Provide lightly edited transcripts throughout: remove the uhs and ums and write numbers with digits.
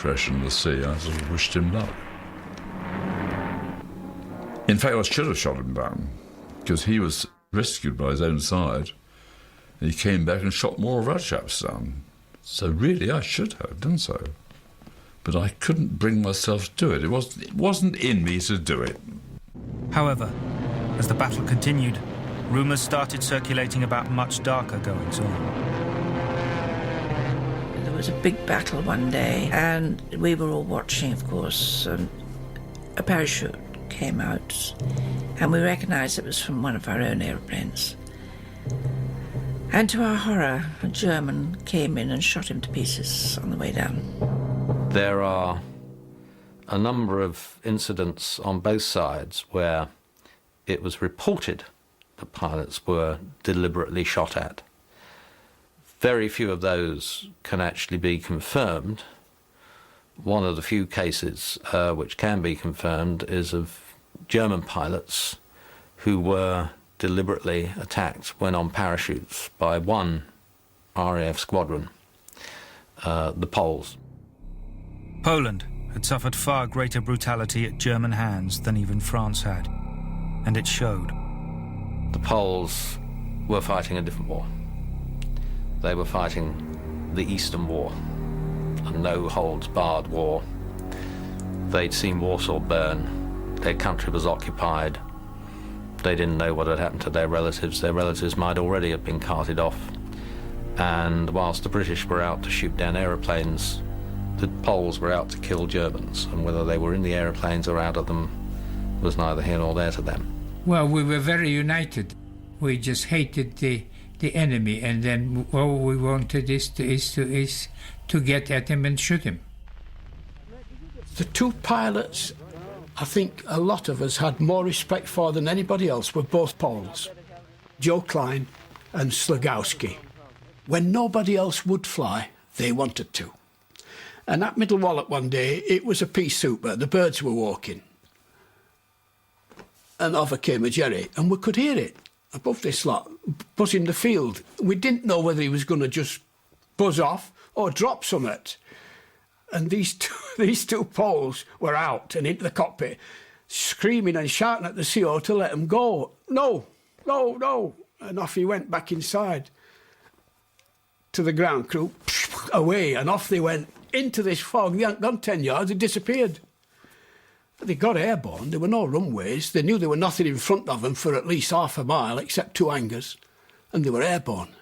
crash in the sea, I sort of wished him luck. In fact, I should have shot him down, because he was rescued by his own side, and he came back and shot more of our chaps down. So really, I should have done so. But I couldn't bring myself to do it. It wasn't in me to do it. However, as the battle continued, rumours started circulating about much darker goings-on. There was a big battle one day, and we were all watching, of course, and a parachute came out, and we recognised it was from one of our own aeroplanes. And to our horror, a German came in and shot him to pieces on the way down. There are a number of incidents on both sides where it was reported that pilots were deliberately shot at. Very few of those can actually be confirmed. One of the few cases which can be confirmed is of German pilots who were deliberately attacked when on parachutes by one RAF squadron, the Poles. Poland had suffered far greater brutality at German hands than even France had, and it showed. The Poles were fighting a different war. They were fighting the Eastern War, a no-holds-barred war. They'd seen Warsaw burn. Their country was occupied. They didn't know what had happened to their relatives. Their relatives might already have been carted off. And whilst the British were out to shoot down aeroplanes, the Poles were out to kill Germans. And whether they were in the aeroplanes or out of them was neither here nor there to them. Well, we were very united. We just hated the enemy, and then all we wanted is to get at him and shoot him. The two pilots I think a lot of us had more respect for than anybody else were both Poles, Joe Klein and Slagowski. When nobody else would fly, they wanted to. And at Middle Wallop one day, it was a pea souper, the birds were walking. And over came a Jerry, and we could hear it above this lot, buzzing the field. We didn't know whether he was going to just buzz off or drop something. And these two Poles were out and into the cockpit, screaming and shouting at the CO to let him go. No, no, no. And off he went back inside to the ground crew, away, and off they went into this fog. They hadn't gone 10 yards, they disappeared. They got airborne, there were no runways. They knew there were nothing in front of them for at least half a mile, except two hangars, and they were airborne.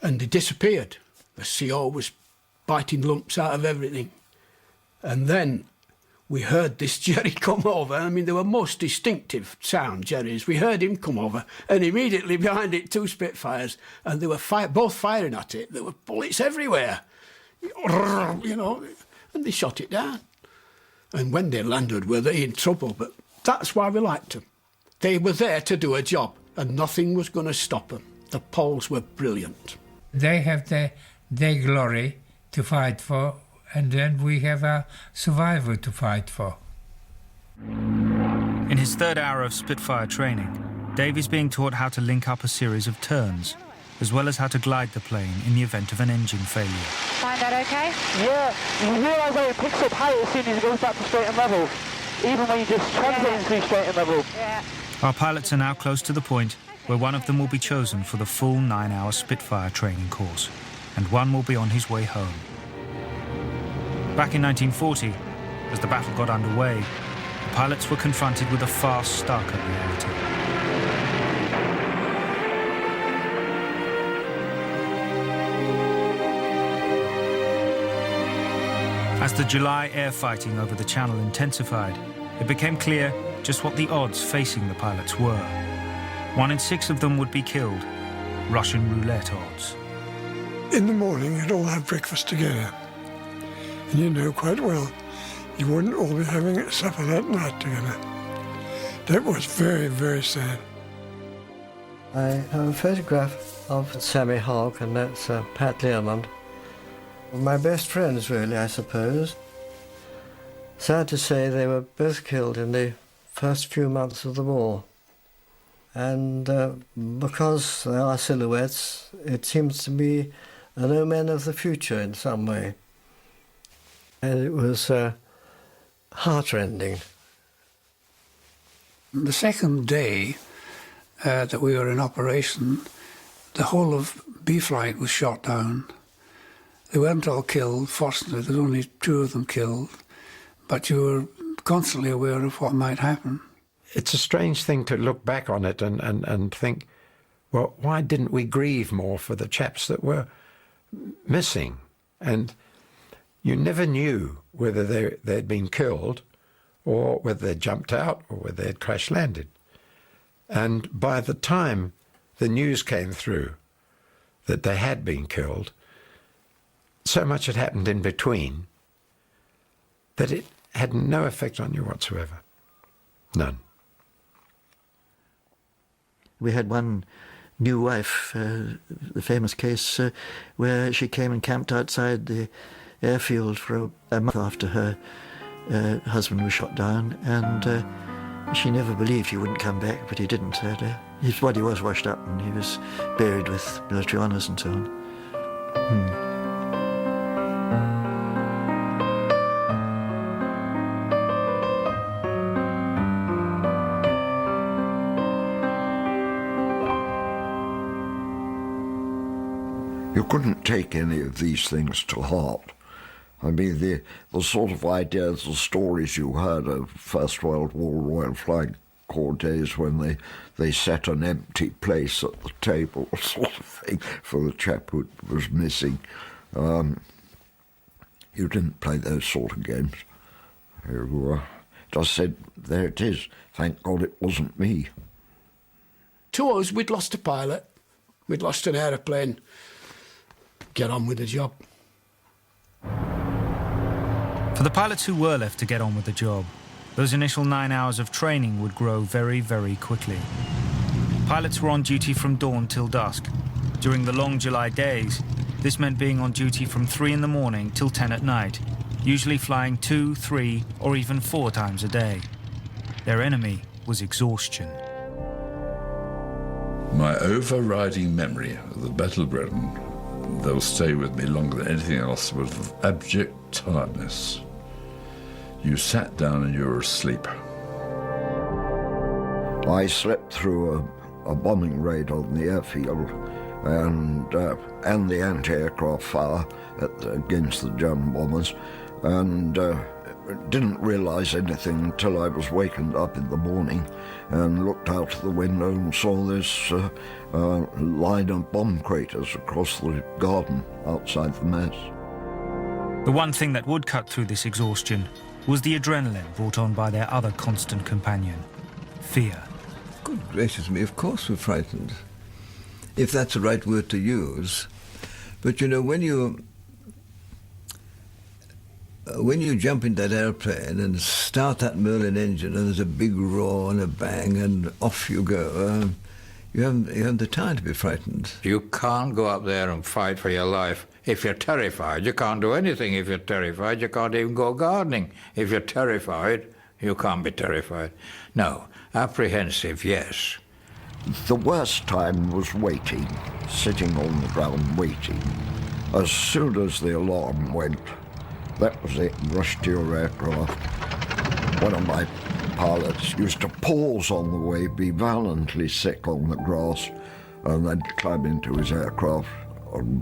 And they disappeared. The CO was biting lumps out of everything. And then we heard this Jerry come over. I mean, they were most distinctive sound Jerrys. We heard him come over, and immediately behind it, two Spitfires, and they were both firing at it. There were bullets everywhere, you know, and they shot it down. And when they landed, were they in trouble? But that's why we liked them. They were there to do a job, and nothing was going to stop them. The Poles were brilliant. They have their glory to fight for, and then we have our survival to fight for. In his third hour of Spitfire training, Dave is being taught how to link up a series of turns, as well as how to glide the plane in the event of an engine failure. Find that okay? Yeah, you realise how it picks up height as soon as it goes back to straight and level, even when you just translate into straight and level. Yeah. Our pilots are now close to the point where one of them will be chosen for the full 9-hour Spitfire training course, and one will be on his way home. Back in 1940, as the battle got underway, the pilots were confronted with a far starker reality. As the July air fighting over the Channel intensified, it became clear just what the odds facing the pilots were. 1 in 6 of them would be killed. Russian roulette odds. In the morning, you'd all have breakfast together. And you know quite well you wouldn't all be having supper that night together. That was very, very sad. I have a photograph of Sammy Hogg, and that's Pat Learmont. My best friends, really, I suppose. Sad to say, they were both killed in the first few months of the war. And because they are silhouettes, it seems to be an omen of the future in some way. And it was heartrending. The second day that we were in operation, the whole of B Flight was shot down. They weren't all killed, fortunately, there were only 2 of them killed, but you were constantly aware of what might happen. It's a strange thing to look back on it and think, well, why didn't we grieve more for the chaps that were missing? And you never knew whether they'd been killed or whether they'd jumped out or whether they'd crash landed. And by the time the news came through that they had been killed, so much had happened in between that it had no effect on you whatsoever. None. We had one new wife, the famous case where she came and camped outside the airfield for a month after her husband was shot down, and she never believed he wouldn't come back, but he didn't. His body was washed up and he was buried with military honours and so on. You couldn't take any of these things to heart. I mean, the sort of ideas, the stories you heard of First World War Royal Flying Corps days when they set an empty place at the table, sort of thing, for the chap who was missing. You didn't play those sort of games. You just said, there it is. Thank God it wasn't me. To us, we'd lost a pilot. We'd lost an aeroplane. Get on with the job. For the pilots who were left to get on with the job, those initial 9 hours of training would grow very, very quickly. Pilots were on duty from dawn till dusk. During the long July days, this meant being on duty from 3 in the morning till 10 at night, usually flying 2, 3, or even 4 times a day. Their enemy was exhaustion. My overriding memory of the Battle of Britain, they'll stay with me longer than anything else, was of abject tiredness. You sat down and you were asleep. I slept through a bombing raid on the airfield and the anti-aircraft fire against the German bombers, and didn't realise anything until I was wakened up in the morning and looked out of the window and saw this line of bomb craters across the garden outside the mess. The one thing that would cut through this exhaustion was the adrenaline brought on by their other constant companion, fear. Good gracious me, of course we're frightened, if that's the right word to use. But you know, when you jump in that airplane and start that Merlin engine and there's a big roar and a bang and off you go, you haven't the time to be frightened. You can't go up there and fight for your life if you're terrified. You can't do anything if you're terrified. You can't even go gardening. If you're terrified, you can't be terrified. No, apprehensive, yes. The worst time was waiting, sitting on the ground waiting. As soon as the alarm went, that was it, rush to your aircraft. One of my pilots used to pause on the way, be violently sick on the grass, and then climb into his aircraft and